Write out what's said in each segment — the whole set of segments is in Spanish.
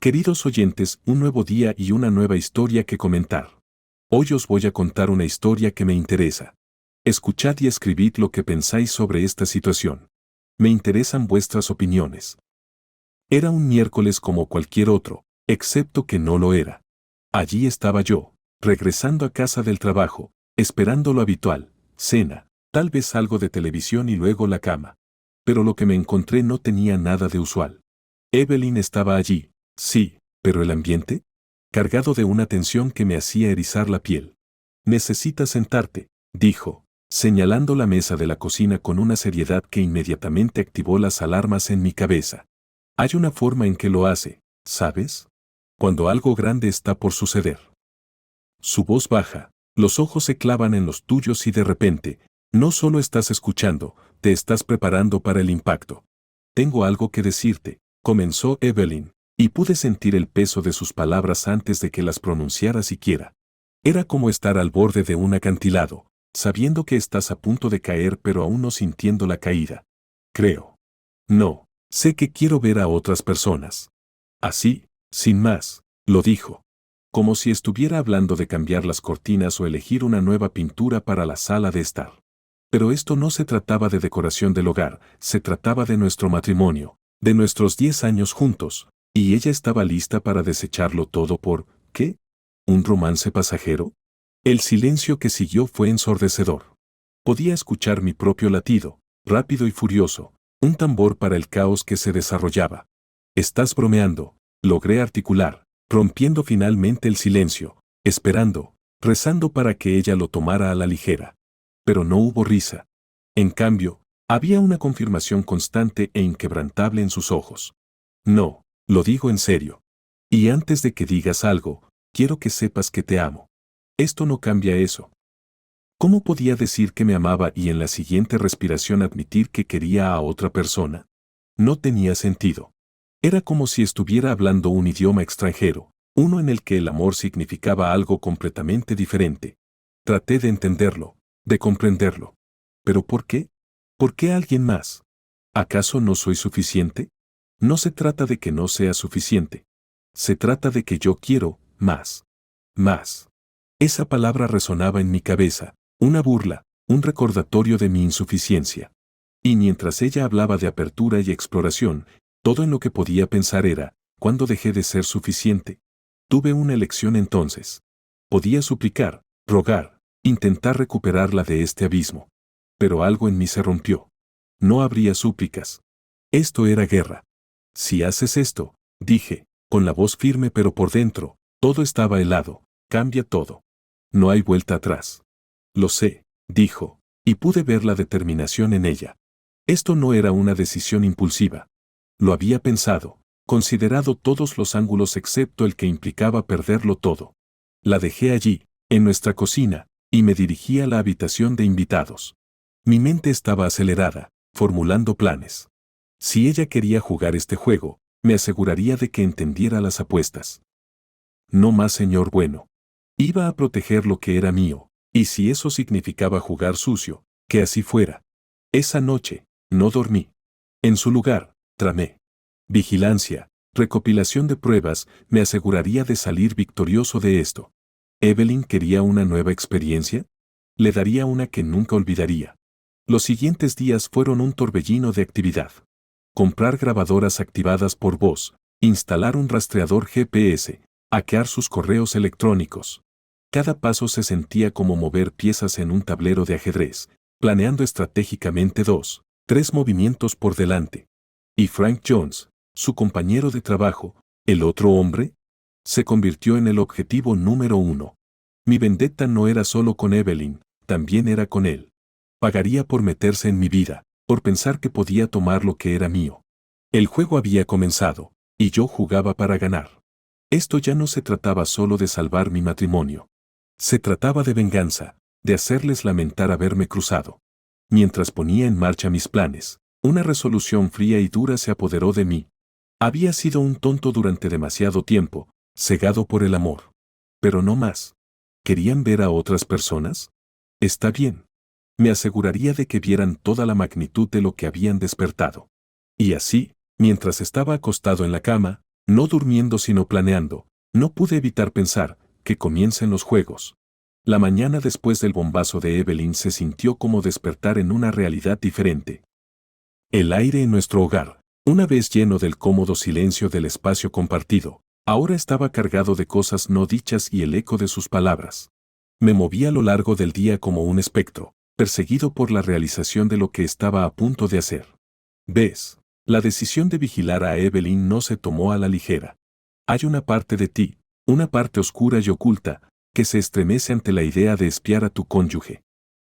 Queridos oyentes, un nuevo día y una nueva historia que comentar. Hoy os voy a contar una historia que me interesa. Escuchad y escribid lo que pensáis sobre esta situación. Me interesan vuestras opiniones. Era un miércoles como cualquier otro, excepto que no lo era. Allí estaba yo, regresando a casa del trabajo, esperando lo habitual, cena, tal vez algo de televisión y luego la cama. Pero lo que me encontré no tenía nada de usual. Evelyn estaba allí, sí, pero el ambiente, cargado de una tensión que me hacía erizar la piel. Necesitas sentarte, dijo, señalando la mesa de la cocina con una seriedad que inmediatamente activó las alarmas en mi cabeza. Hay una forma en que lo hace, ¿sabes? Cuando algo grande está por suceder. Su voz baja, los ojos se clavan en los tuyos y de repente, no solo estás escuchando, te estás preparando para el impacto. Tengo algo que decirte, comenzó Evelyn, y pude sentir el peso de sus palabras antes de que las pronunciara siquiera. Era como estar al borde de un acantilado, sabiendo que estás a punto de caer pero aún no sintiendo la caída. Creo. No, sé que quiero ver a otras personas. Así, sin más, lo dijo. Como si estuviera hablando de cambiar las cortinas o elegir una nueva pintura para la sala de estar. Pero esto no se trataba de decoración del hogar, se trataba de nuestro matrimonio, de nuestros 10 años juntos, y ella estaba lista para desecharlo todo por, ¿qué? ¿Un romance pasajero? El silencio que siguió fue ensordecedor. Podía escuchar mi propio latido, rápido y furioso, un tambor para el caos que se desarrollaba. Estás bromeando, logré articular, rompiendo finalmente el silencio, esperando, rezando para que ella lo tomara a la ligera. Pero no hubo risa. En cambio, había una confirmación constante e inquebrantable en sus ojos. No, lo digo en serio. Y antes de que digas algo, quiero que sepas que te amo. Esto no cambia eso. ¿Cómo podía decir que me amaba y en la siguiente respiración admitir que quería a otra persona? No tenía sentido. Era como si estuviera hablando un idioma extranjero, uno en el que el amor significaba algo completamente diferente. Traté de entenderlo, de comprenderlo. ¿Pero por qué? ¿Por qué alguien más? ¿Acaso no soy suficiente? No se trata de que no sea suficiente. Se trata de que yo quiero más. Más. Esa palabra resonaba en mi cabeza, una burla, un recordatorio de mi insuficiencia. Y mientras ella hablaba de apertura y exploración, todo en lo que podía pensar era, ¿cuándo dejé de ser suficiente? Tuve una elección entonces. Podía suplicar, rogar, intentar recuperarla de este abismo. Pero algo en mí se rompió. No habría súplicas. Esto era guerra. Si haces esto, dije, con la voz firme pero por dentro, todo estaba helado, cambia todo. No hay vuelta atrás. Lo sé, dijo, y pude ver la determinación en ella. Esto no era una decisión impulsiva. Lo había pensado, considerado todos los ángulos excepto el que implicaba perderlo todo. La dejé allí, en nuestra cocina, y me dirigí a la habitación de invitados. Mi mente estaba acelerada, formulando planes. Si ella quería jugar este juego, me aseguraría de que entendiera las apuestas. No más señor bueno. Iba a proteger lo que era mío, y si eso significaba jugar sucio, que así fuera. Esa noche, no dormí. En su lugar, tramé. Vigilancia, recopilación de pruebas, me aseguraría de salir victorioso de esto. ¿Evelyn quería una nueva experiencia? Le daría una que nunca olvidaría. Los siguientes días fueron un torbellino de actividad. Comprar grabadoras activadas por voz, instalar un rastreador GPS, hackear sus correos electrónicos. Cada paso se sentía como mover piezas en un tablero de ajedrez, planeando estratégicamente 2, 3 movimientos por delante. Y Frank Jones, su compañero de trabajo, el otro hombre, se convirtió en el objetivo número 1. Mi vendetta no era solo con Evelyn, también era con él. Pagaría por meterse en mi vida, por pensar que podía tomar lo que era mío. El juego había comenzado, y yo jugaba para ganar. Esto ya no se trataba solo de salvar mi matrimonio. Se trataba de venganza, de hacerles lamentar haberme cruzado. Mientras ponía en marcha mis planes, una resolución fría y dura se apoderó de mí. Había sido un tonto durante demasiado tiempo, cegado por el amor. Pero no más. ¿Querían ver a otras personas? Está bien. Me aseguraría de que vieran toda la magnitud de lo que habían despertado. Y así, mientras estaba acostado en la cama, No durmiendo sino planeando, no pude evitar pensar, que comiencen los juegos. La mañana después del bombazo de Evelyn se sintió como despertar en una realidad diferente. El aire en nuestro hogar, una vez lleno del cómodo silencio del espacio compartido, ahora estaba cargado de cosas no dichas y el eco de sus palabras. Me moví a lo largo del día como un espectro, perseguido por la realización de lo que estaba a punto de hacer. ¿Ves? La decisión de vigilar a Evelyn no se tomó a la ligera. Hay una parte de ti, una parte oscura y oculta, que se estremece ante la idea de espiar a tu cónyuge.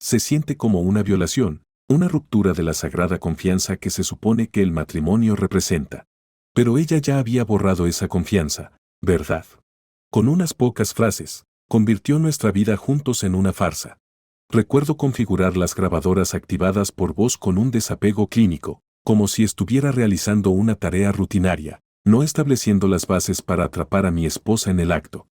Se siente como una violación, una ruptura de la sagrada confianza que se supone que el matrimonio representa. Pero ella ya había borrado esa confianza, ¿verdad? Con unas pocas frases, convirtió nuestra vida juntos en una farsa. Recuerdo configurar las grabadoras activadas por voz con un desapego clínico, como si estuviera realizando una tarea rutinaria, no estableciendo las bases para atrapar a mi esposa en el acto.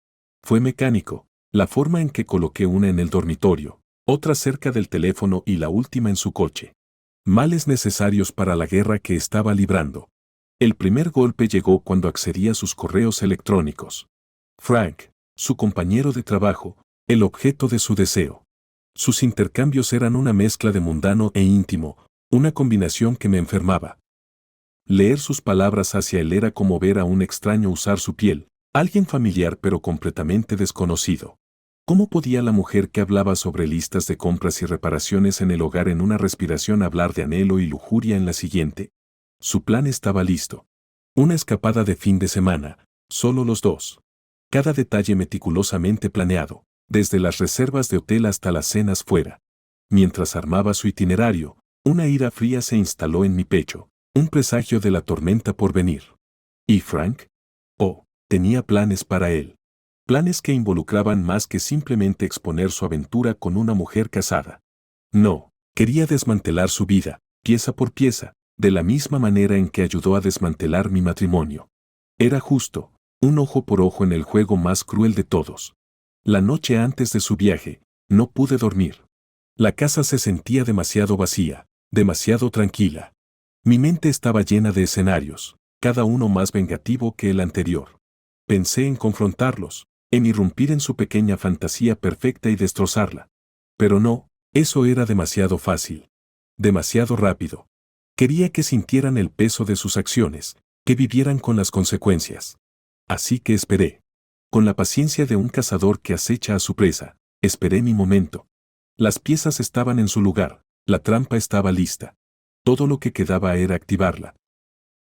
Fue mecánico, la forma en que coloqué una en el dormitorio, otra cerca del teléfono y la última en su coche. Males necesarios para la guerra que estaba librando. El primer golpe llegó cuando accedí a sus correos electrónicos. Frank, su compañero de trabajo, el objeto de su deseo. Sus intercambios eran una mezcla de mundano e íntimo, una combinación que me enfermaba. Leer sus palabras hacia él era como ver a un extraño usar su piel, alguien familiar pero completamente desconocido. ¿Cómo podía la mujer que hablaba sobre listas de compras y reparaciones en el hogar en una respiración hablar de anhelo y lujuria en la siguiente? Su plan estaba listo. Una escapada de fin de semana, solo los dos. Cada detalle meticulosamente planeado, desde las reservas de hotel hasta las cenas fuera. Mientras armaba su itinerario, una ira fría se instaló en mi pecho, un presagio de la tormenta por venir. ¿Y Frank? Oh, tenía planes para él. Planes que involucraban más que simplemente exponer su aventura con una mujer casada. No, quería desmantelar su vida, pieza por pieza, de la misma manera en que ayudó a desmantelar mi matrimonio. Era justo, un ojo por ojo en el juego más cruel de todos. La noche antes de su viaje, no pude dormir. La casa se sentía demasiado vacía, demasiado tranquila. Mi mente estaba llena de escenarios, cada uno más vengativo que el anterior. Pensé en confrontarlos, en irrumpir en su pequeña fantasía perfecta y destrozarla. Pero no, eso era demasiado fácil. Demasiado rápido. Quería que sintieran el peso de sus acciones, que vivieran con las consecuencias. Así que esperé. Con la paciencia de un cazador que acecha a su presa, esperé mi momento. Las piezas estaban en su lugar, la trampa estaba lista. Todo lo que quedaba era activarla.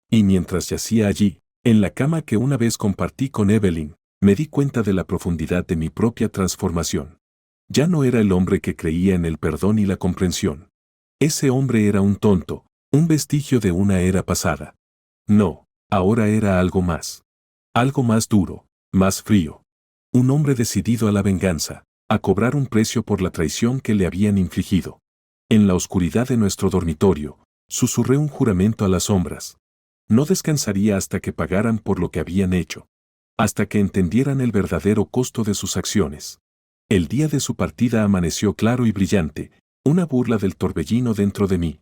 Y mientras yacía allí, en la cama que una vez compartí con Evelyn, me di cuenta de la profundidad de mi propia transformación. Ya no era el hombre que creía en el perdón y la comprensión. Ese hombre era un tonto, un vestigio de una era pasada. No, ahora era algo más. Algo más duro, más frío. Un hombre decidido a la venganza, a cobrar un precio por la traición que le habían infligido. En la oscuridad de nuestro dormitorio, susurré un juramento a las sombras. No descansaría hasta que pagaran por lo que habían hecho. Hasta que entendieran el verdadero costo de sus acciones. El día de su partida amaneció claro y brillante, una burla del torbellino dentro de mí.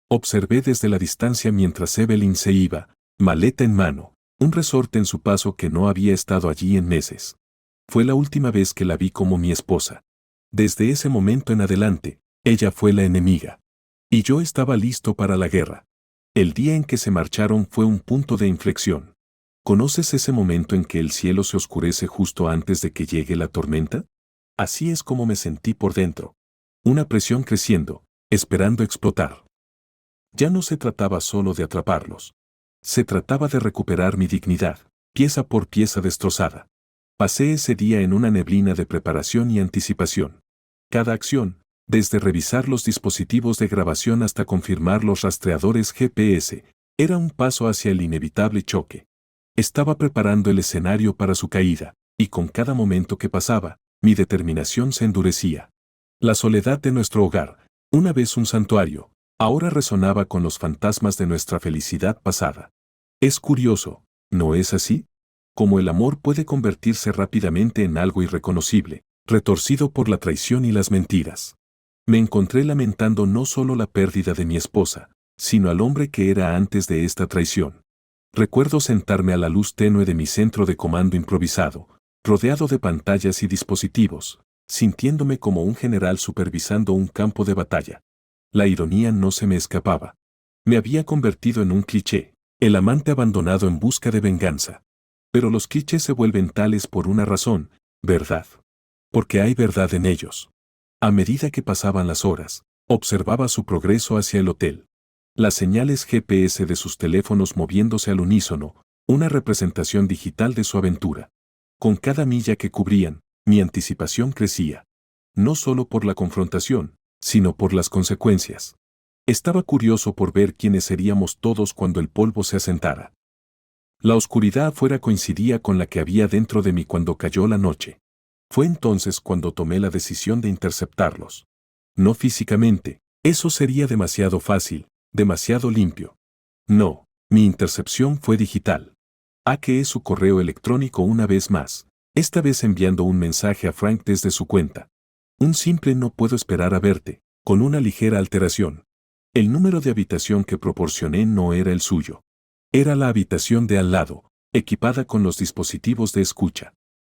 Observé desde la distancia mientras Evelyn se iba, maleta en mano, un resorte en su paso que no había estado allí en meses. Fue la última vez que la vi como mi esposa. Desde ese momento en adelante, ella fue la enemiga. Y yo estaba listo para la guerra. El día en que se marcharon fue un punto de inflexión. ¿Conoces ese momento en que el cielo se oscurece justo antes de que llegue la tormenta? Así es como me sentí por dentro. Una presión creciendo, esperando explotar. Ya no se trataba solo de atraparlos. Se trataba de recuperar mi dignidad, pieza por pieza destrozada. Pasé ese día en una neblina de preparación y anticipación. Cada acción, desde revisar los dispositivos de grabación hasta confirmar los rastreadores GPS, era un paso hacia el inevitable choque. Estaba preparando el escenario para su caída, y con cada momento que pasaba, mi determinación se endurecía. La soledad de nuestro hogar, una vez un santuario, ahora resonaba con los fantasmas de nuestra felicidad pasada. Es curioso, ¿no es así? Cómo el amor puede convertirse rápidamente en algo irreconocible, retorcido por la traición y las mentiras. Me encontré lamentando no solo la pérdida de mi esposa, sino al hombre que era antes de esta traición. Recuerdo sentarme a la luz tenue de mi centro de comando improvisado, rodeado de pantallas y dispositivos, sintiéndome como un general supervisando un campo de batalla. La ironía no se me escapaba. Me había convertido en un cliché, el amante abandonado en busca de venganza. Pero los clichés se vuelven tales por una razón, ¿verdad? Porque hay verdad en ellos. A medida que pasaban las horas, observaba su progreso hacia el hotel. Las señales GPS de sus teléfonos moviéndose al unísono, una representación digital de su aventura. Con cada milla que cubrían, mi anticipación crecía. No solo por la confrontación, sino por las consecuencias. Estaba curioso por ver quiénes seríamos todos cuando el polvo se asentara. La oscuridad afuera coincidía con la que había dentro de mí cuando cayó la noche. Fue entonces cuando tomé la decisión de interceptarlos. No físicamente, eso sería demasiado fácil, demasiado limpio. No, mi intercepción fue digital. Hackeé su correo electrónico una vez más, esta vez enviando un mensaje a Frank desde su cuenta. Un simple no puedo esperar a verte, con una ligera alteración. El número de habitación que proporcioné no era el suyo. Era la habitación de al lado, equipada con los dispositivos de escucha.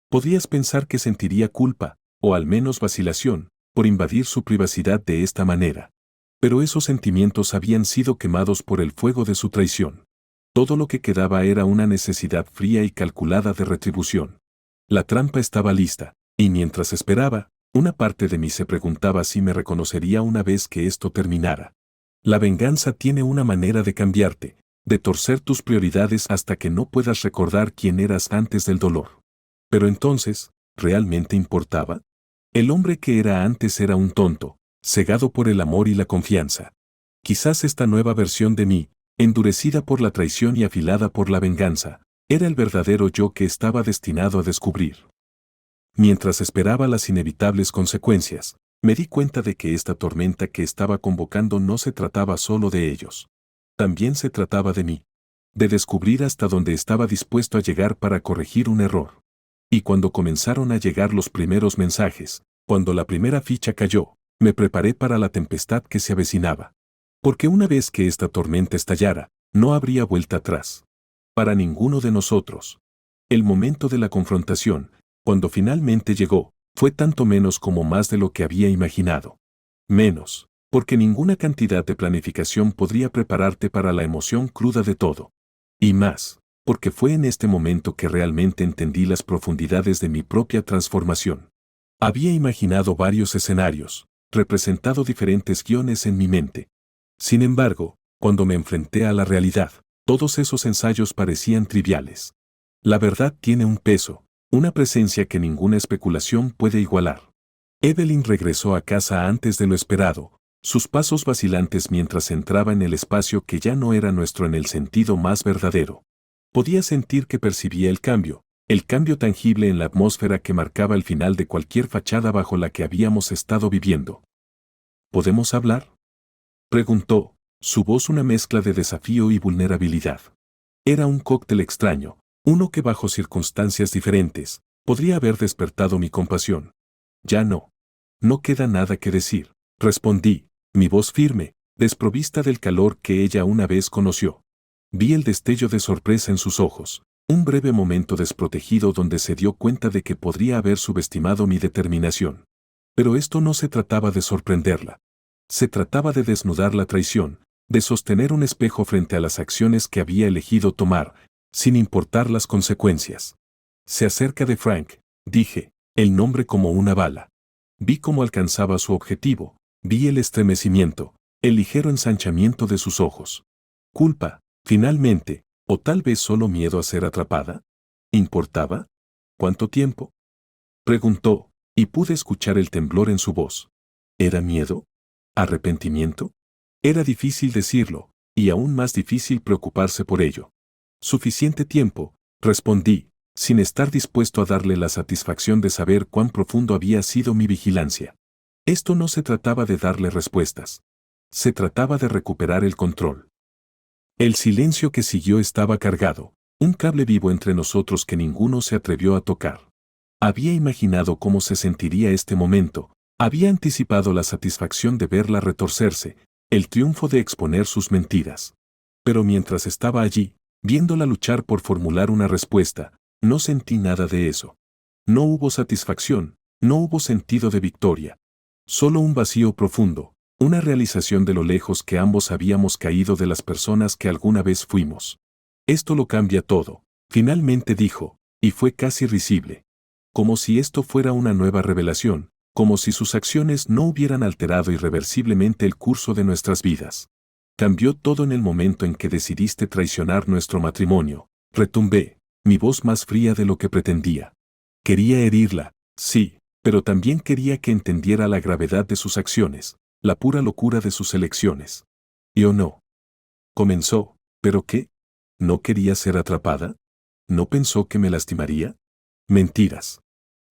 Podías pensar que sentiría culpa, o al menos vacilación, por invadir su privacidad de esta manera. Pero esos sentimientos habían sido quemados por el fuego de su traición. Todo lo que quedaba era una necesidad fría y calculada de retribución. La trampa estaba lista, y mientras esperaba, una parte de mí se preguntaba si me reconocería una vez que esto terminara. La venganza tiene una manera de cambiarte, de torcer tus prioridades hasta que no puedas recordar quién eras antes del dolor. Pero entonces, ¿realmente importaba? El hombre que era antes era un tonto, cegado por el amor y la confianza. Quizás esta nueva versión de mí, endurecida por la traición y afilada por la venganza, era el verdadero yo que estaba destinado a descubrir. Mientras esperaba las inevitables consecuencias, me di cuenta de que esta tormenta que estaba convocando no se trataba solo de ellos. También se trataba de mí. De descubrir hasta dónde estaba dispuesto a llegar para corregir un error. Y cuando comenzaron a llegar los primeros mensajes, cuando la primera ficha cayó, me preparé para la tempestad que se avecinaba. Porque una vez que esta tormenta estallara, no habría vuelta atrás. Para ninguno de nosotros. El momento de la confrontación, cuando finalmente llegó, fue tanto menos como más de lo que había imaginado. Menos, porque ninguna cantidad de planificación podría prepararte para la emoción cruda de todo. Y más, porque fue en este momento que realmente entendí las profundidades de mi propia transformación. Había imaginado varios escenarios, representado diferentes guiones en mi mente. Sin embargo, cuando me enfrenté a la realidad, todos esos ensayos parecían triviales. La verdad tiene un peso, una presencia que ninguna especulación puede igualar. Evelyn regresó a casa antes de lo esperado, sus pasos vacilantes mientras entraba en el espacio que ya no era nuestro en el sentido más verdadero. Podía sentir que percibía el cambio tangible en la atmósfera que marcaba el final de cualquier fachada bajo la que habíamos estado viviendo. ¿Podemos hablar?, preguntó, su voz una mezcla de desafío y vulnerabilidad. Era un cóctel extraño, uno que bajo circunstancias diferentes, podría haber despertado mi compasión. Ya no. No queda nada que decir, respondí, mi voz firme, desprovista del calor que ella una vez conoció. Vi el destello de sorpresa en sus ojos, un breve momento desprotegido donde se dio cuenta de que podría haber subestimado mi determinación. Pero esto no se trataba de sorprenderla. Se trataba de desnudar la traición, de sostener un espejo frente a las acciones que había elegido tomar, sin importar las consecuencias. Se acerca de Frank, dije, el nombre como una bala. Vi cómo alcanzaba su objetivo, vi el estremecimiento, el ligero ensanchamiento de sus ojos. Culpa, finalmente, o tal vez solo miedo a ser atrapada. ¿Importaba? ¿Cuánto tiempo?, preguntó, y pude escuchar el temblor en su voz. ¿Era miedo? ¿Arrepentimiento? Era difícil decirlo, y aún más difícil preocuparse por ello. Suficiente tiempo, respondí, sin estar dispuesto a darle la satisfacción de saber cuán profundo había sido mi vigilancia. Esto no se trataba de darle respuestas. Se trataba de recuperar el control. El silencio que siguió estaba cargado, un cable vivo entre nosotros que ninguno se atrevió a tocar. Había imaginado cómo se sentiría este momento, había anticipado la satisfacción de verla retorcerse, el triunfo de exponer sus mentiras. Pero mientras estaba allí, Viéndola luchar por formular una respuesta, no sentí nada de eso. No hubo satisfacción, no hubo sentido de victoria. Solo un vacío profundo, una realización de lo lejos que ambos habíamos caído de las personas que alguna vez fuimos. Esto lo cambia todo, finalmente dijo, y fue casi risible. Como si esto fuera una nueva revelación, como si sus acciones no hubieran alterado irreversiblemente el curso de nuestras vidas. Cambió todo en el momento en que decidiste traicionar nuestro matrimonio, retumbé, mi voz más fría de lo que pretendía. Quería herirla, sí, pero también quería que entendiera la gravedad de sus acciones, la pura locura de sus elecciones. ¿Y o no? Comenzó, ¿pero qué? ¿No quería ser atrapada? ¿No pensó que me lastimaría? Mentiras.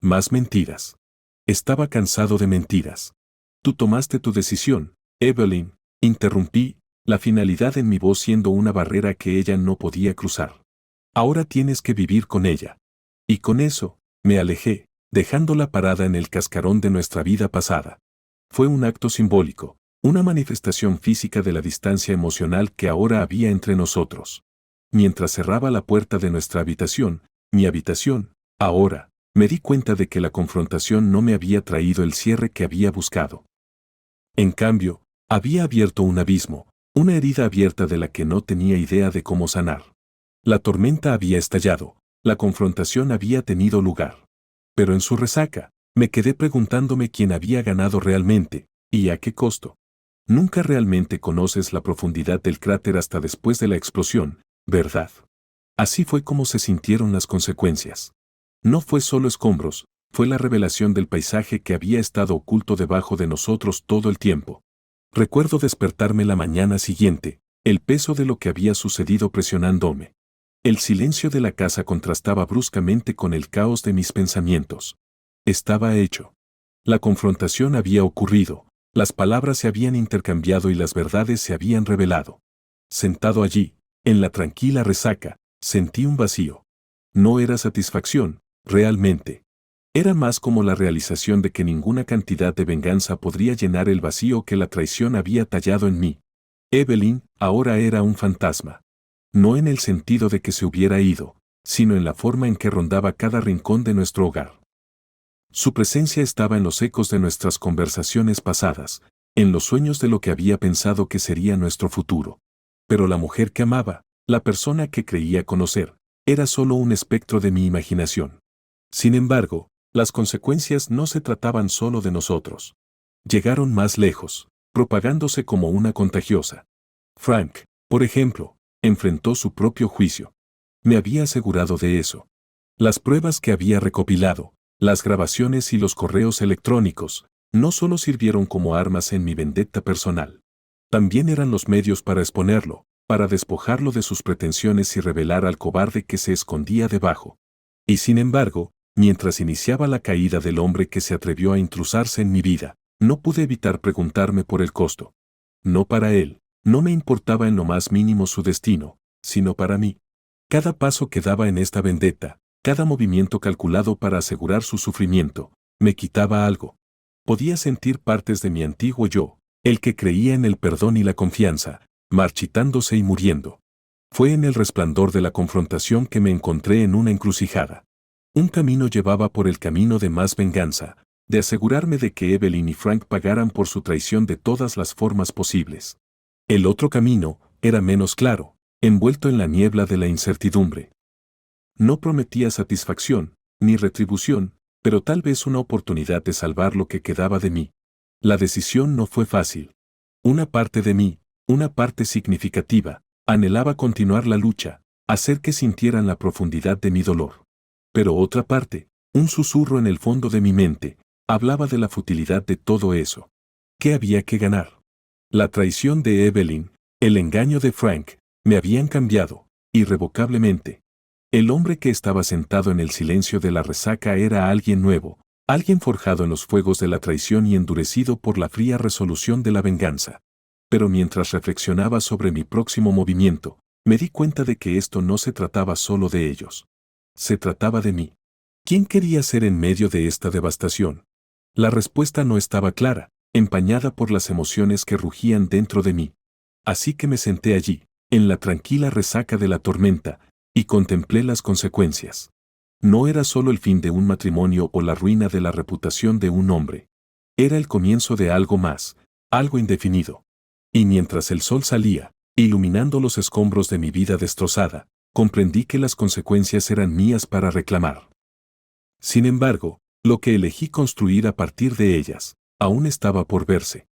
Más mentiras. Estaba cansado de mentiras. Tú tomaste tu decisión, Evelyn, interrumpí, la finalidad en mi voz siendo una barrera que ella no podía cruzar. Ahora tienes que vivir con ella. Y con eso, me alejé, dejándola parada en el cascarón de nuestra vida pasada. Fue un acto simbólico, una manifestación física de la distancia emocional que ahora había entre nosotros. Mientras cerraba la puerta de nuestra habitación, mi habitación, ahora, me di cuenta de que la confrontación no me había traído el cierre que había buscado. En cambio, había abierto un abismo, una herida abierta de la que no tenía idea de cómo sanar. La tormenta había estallado, la confrontación había tenido lugar. Pero en su resaca, me quedé preguntándome quién había ganado realmente, y a qué costo. Nunca realmente conoces la profundidad del cráter hasta después de la explosión, ¿verdad? Así fue como se sintieron las consecuencias. No fue solo escombros, fue la revelación del paisaje que había estado oculto debajo de nosotros todo el tiempo. Recuerdo despertarme la mañana siguiente, el peso de lo que había sucedido presionándome. El silencio de la casa contrastaba bruscamente con el caos de mis pensamientos. Estaba hecho. La confrontación había ocurrido, las palabras se habían intercambiado y las verdades se habían revelado. Sentado allí, en la tranquila resaca, sentí un vacío. No era satisfacción, realmente. Era más como la realización de que ninguna cantidad de venganza podría llenar el vacío que la traición había tallado en mí. Evelyn ahora era un fantasma. No en el sentido de que se hubiera ido, sino en la forma en que rondaba cada rincón de nuestro hogar. Su presencia estaba en los ecos de nuestras conversaciones pasadas, en los sueños de lo que había pensado que sería nuestro futuro. Pero la mujer que amaba, la persona que creía conocer, era solo un espectro de mi imaginación. Sin embargo, las consecuencias no se trataban solo de nosotros. Llegaron más lejos, propagándose como una contagiosa. Frank, por ejemplo, enfrentó su propio juicio. Me había asegurado de eso. Las pruebas que había recopilado, las grabaciones y los correos electrónicos, no solo sirvieron como armas en mi vendetta personal. También eran los medios para exponerlo, para despojarlo de sus pretensiones y revelar al cobarde que se escondía debajo. Y sin embargo, mientras iniciaba la caída del hombre que se atrevió a intrusarse en mi vida, no pude evitar preguntarme por el costo. No para él, no me importaba en lo más mínimo su destino, sino para mí. Cada paso que daba en esta vendetta, cada movimiento calculado para asegurar su sufrimiento, me quitaba algo. Podía sentir partes de mi antiguo yo, el que creía en el perdón y la confianza, marchitándose y muriendo. Fue en el resplandor de la confrontación que me encontré en una encrucijada. Un camino llevaba por el camino de más venganza, de asegurarme de que Evelyn y Frank pagaran por su traición de todas las formas posibles. El otro camino era menos claro, envuelto en la niebla de la incertidumbre. No prometía satisfacción, ni retribución, pero tal vez una oportunidad de salvar lo que quedaba de mí. La decisión no fue fácil. Una parte de mí, una parte significativa, anhelaba continuar la lucha, hacer que sintieran la profundidad de mi dolor. Pero otra parte, un susurro en el fondo de mi mente, hablaba de la futilidad de todo eso. ¿Qué había que ganar? La traición de Evelyn, el engaño de Frank, me habían cambiado, irrevocablemente. El hombre que estaba sentado en el silencio de la resaca era alguien nuevo, alguien forjado en los fuegos de la traición y endurecido por la fría resolución de la venganza. Pero mientras reflexionaba sobre mi próximo movimiento, me di cuenta de que esto no se trataba solo de ellos. Se trataba de mí. ¿Quién quería ser en medio de esta devastación? La respuesta no estaba clara, empañada por las emociones que rugían dentro de mí. Así que me senté allí, en la tranquila resaca de la tormenta, y contemplé las consecuencias. No era solo el fin de un matrimonio o la ruina de la reputación de un hombre. Era el comienzo de algo más, algo indefinido. Y mientras el sol salía, iluminando los escombros de mi vida destrozada, comprendí que las consecuencias eran mías para reclamar. Sin embargo, lo que elegí construir a partir de ellas, aún estaba por verse.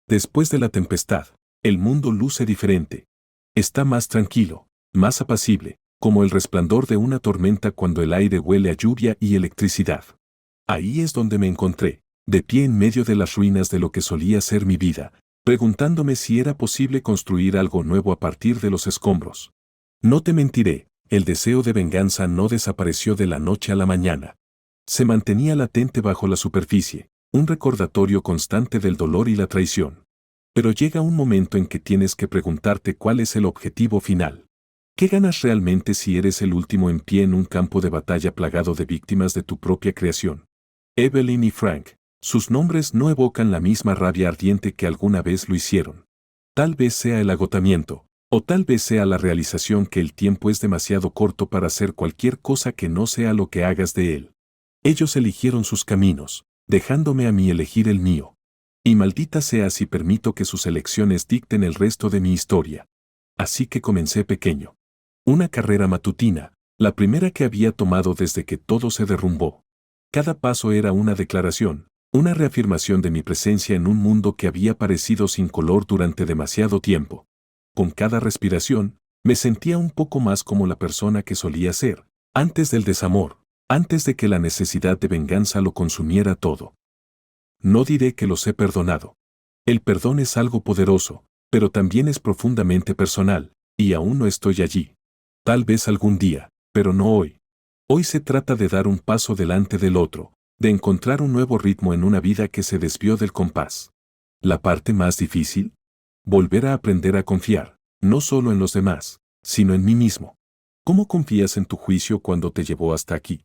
Después de la tempestad, el mundo luce diferente. Está más tranquilo, más apacible, como el resplandor de una tormenta cuando el aire huele a lluvia y electricidad. Ahí es donde me encontré, de pie en medio de las ruinas de lo que solía ser mi vida, preguntándome si era posible construir algo nuevo a partir de los escombros. No te mentiré, el deseo de venganza no desapareció de la noche a la mañana. Se mantenía latente bajo la superficie, un recordatorio constante del dolor y la traición. Pero llega un momento en que tienes que preguntarte cuál es el objetivo final. ¿Qué ganas realmente si eres el último en pie en un campo de batalla plagado de víctimas de tu propia creación? Evelyn y Frank, sus nombres no evocan la misma rabia ardiente que alguna vez lo hicieron. Tal vez sea el agotamiento, o tal vez sea la realización que el tiempo es demasiado corto para hacer cualquier cosa que no sea lo que hagas de él. Ellos eligieron sus caminos, dejándome a mí elegir el mío. Y maldita sea si permito que sus elecciones dicten el resto de mi historia. Así que comencé pequeño. Una carrera matutina, la primera que había tomado desde que todo se derrumbó. Cada paso era una declaración, una reafirmación de mi presencia en un mundo que había parecido sin color durante demasiado tiempo. Con cada respiración, me sentía un poco más como la persona que solía ser, antes del desamor, antes de que la necesidad de venganza lo consumiera todo. No diré que los he perdonado. El perdón es algo poderoso, pero también es profundamente personal, y aún no estoy allí. Tal vez algún día, pero no hoy. Hoy se trata de dar un paso delante del otro, de encontrar un nuevo ritmo en una vida que se desvió del compás. La parte más difícil, volver a aprender a confiar, no solo en los demás, sino en mí mismo. ¿Cómo confías en tu juicio cuando te llevó hasta aquí?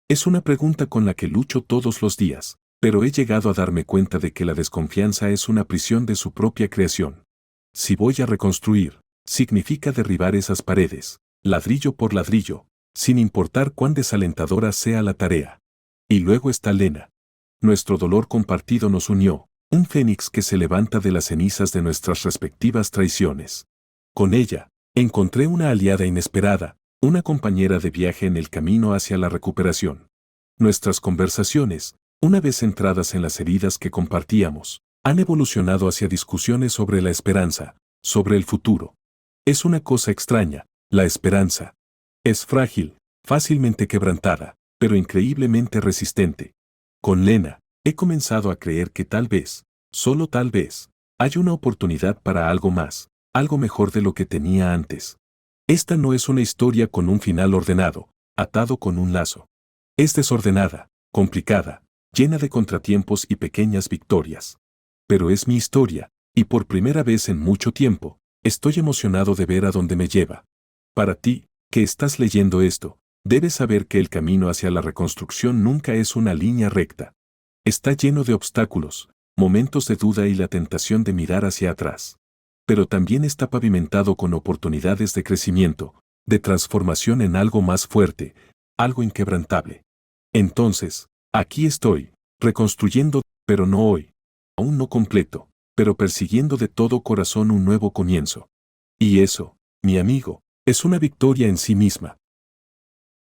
Es una pregunta con la que lucho todos los días, pero he llegado a darme cuenta de que la desconfianza es una prisión de su propia creación. Si voy a reconstruir, significa derribar esas paredes, ladrillo por ladrillo, sin importar cuán desalentadora sea la tarea. Y luego está Lena. Nuestro dolor compartido nos unió, un fénix que se levanta de las cenizas de nuestras respectivas traiciones. Con ella, encontré una aliada inesperada, una compañera de viaje en el camino hacia la recuperación. Nuestras conversaciones, una vez entradas en las heridas que compartíamos, han evolucionado hacia discusiones sobre la esperanza, sobre el futuro. Es una cosa extraña, la esperanza. Es frágil, fácilmente quebrantada, pero increíblemente resistente. Con Lena, he comenzado a creer que tal vez, solo tal vez, hay una oportunidad para algo más, algo mejor de lo que tenía antes. Esta no es una historia con un final ordenado, atado con un lazo. Es desordenada, complicada, llena de contratiempos y pequeñas victorias. Pero es mi historia, y por primera vez en mucho tiempo, estoy emocionado de ver a dónde me lleva. Para ti, que estás leyendo esto, debes saber que el camino hacia la reconstrucción nunca es una línea recta. Está lleno de obstáculos, momentos de duda y la tentación de mirar hacia atrás. Pero también está pavimentado con oportunidades de crecimiento, de transformación en algo más fuerte, algo inquebrantable. Entonces, aquí estoy, reconstruyendo, pero no hoy. Aún no completo, pero persiguiendo de todo corazón un nuevo comienzo. Y eso, mi amigo, es una victoria en sí misma.